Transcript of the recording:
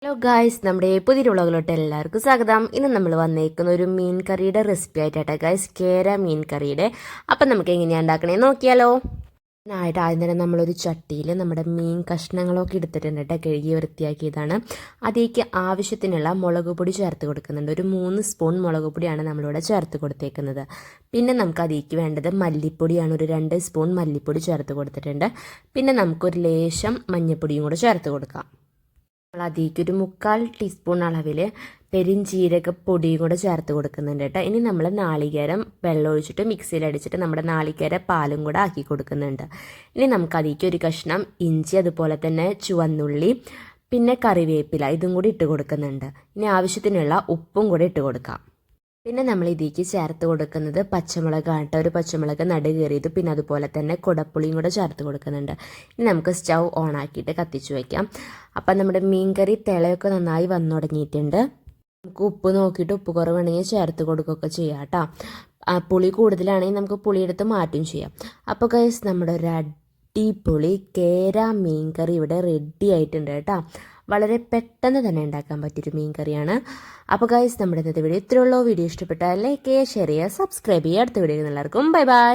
Hello guys, നമ്മുടെ പുതിയ വ്ളോഗിലോട്ട് എല്ലാവർക്കും സ്വാഗതം. ഇന്ന് നമ്മൾ വന്നേക്കുന്ന ഒരു മീൻ കറിയുടെ റെസിപ്പി ആയിട്ടാണ് ഗായ്സ്, കേര മീൻ കറിയുടെ. അപ്പം നമുക്ക് എങ്ങനെയാണ് ഉണ്ടാക്കണേ നോക്കിയാലോ. അതിനായിട്ട് ആദ്യം തന്നെ നമ്മളൊരു ചട്ടിയിൽ നമ്മുടെ മീൻ കഷ്ണങ്ങളൊക്കെ എടുത്തിട്ടുണ്ട് കേട്ടോ, കഴുകി വൃത്തിയാക്കിയതാണ്. അതിലേക്ക് ആവശ്യത്തിനുള്ള മുളക് പൊടി ചേർത്ത് കൊടുക്കുന്നുണ്ട്. ഒരു 3 സ്പൂൺ മുളക് പൊടിയാണ് നമ്മളിവിടെ ചേർത്ത് കൊടുത്തേക്കുന്നത്. പിന്നെ നമുക്ക് അതിലേക്ക് വേണ്ടത് മല്ലിപ്പൊടിയാണ്. ഒരു 2 സ്പൂൺ മല്ലിപ്പൊടി ചേർത്ത് കൊടുത്തിട്ടുണ്ട്. പിന്നെ നമുക്കൊരു ലേശം മഞ്ഞൾപ്പൊടിയും കൂടെ ചേർത്ത് കൊടുക്കാം. നമ്മൾ അതിലേക്ക് ഒരു 3/4 ടീസ്പൂൺ അളവിൽ പെരിഞ്ജീരക പൊടിയും കൂടെ ചേർത്ത് കൊടുക്കുന്നുണ്ട് കേട്ടോ. ഇനി നമ്മൾ നാളികേരം വെള്ളം ഒഴിച്ചിട്ട് മിക്സിയിൽ അടിച്ചിട്ട് നമ്മുടെ നാളികേര പാലും കൂടെ ആക്കി കൊടുക്കുന്നുണ്ട്. ഇനി നമുക്ക് അതിലേക്ക് ഒരു കഷ്ണം ഇഞ്ചി, അതുപോലെ തന്നെ ചുവന്നുള്ളി, പിന്നെ കറിവേപ്പില ഇതും കൂടി ഇട്ട് കൊടുക്കുന്നുണ്ട്. ഇനി ആവശ്യത്തിനുള്ള ഉപ്പും കൂടെ ഇട്ട് കൊടുക്കാം. പിന്നെ നമ്മൾ ഇതിലേക്ക് ചേർത്ത് കൊടുക്കുന്നത് പച്ചമുളകാണ് കേട്ടോ. ഒരു പച്ചമുളക് നടുകീറിയത്, പിന്നെ അതുപോലെ തന്നെ കുടപ്പുളിയും കൂടെ ചേർത്ത് കൊടുക്കുന്നുണ്ട്. ഇനി നമുക്ക് സ്റ്റൗ ഓൺ ആക്കിയിട്ട് കത്തിച്ച് വയ്ക്കാം. അപ്പം നമ്മുടെ മീൻകറി തിളയൊക്കെ നന്നായി വന്നു തുടങ്ങിയിട്ടുണ്ട്. നമുക്ക് ഉപ്പ് നോക്കിയിട്ട് ഉപ്പ് കുറവുണ്ടെങ്കിൽ ചേർത്ത് കൊടുക്കുകയൊക്കെ ചെയ്യാം കേട്ടോ. പുളി കൂടുതലാണെങ്കിൽ നമുക്ക് പുളിയെടുത്ത് മാറ്റും ചെയ്യാം. അപ്പോൾ ഗൈസ്, നമ്മുടെ ഒരു അടിപൊളി കേര മീൻകറി ഇവിടെ റെഡി ആയിട്ടുണ്ട് കേട്ടോ. വളരെ പെട്ടെന്ന് തന്നെ ഉണ്ടാക്കാൻ പറ്റിയൊരു മീൻ കറിയാണ്. അപ്പോൾ ഗൈസ്, നമ്മുടെ ഇന്നത്തെ വീഡിയോ ഇത്രയുള്ളൂ. വീഡിയോ ഇഷ്ടപ്പെട്ടാൽ ലൈക്ക് ചെയ്യുക, ഷെയർ ചെയ്യുക, സബ്സ്ക്രൈബ് ചെയ്യുക. അടുത്ത വീഡിയോ എല്ലാവർക്കും ബൈ ബൈ.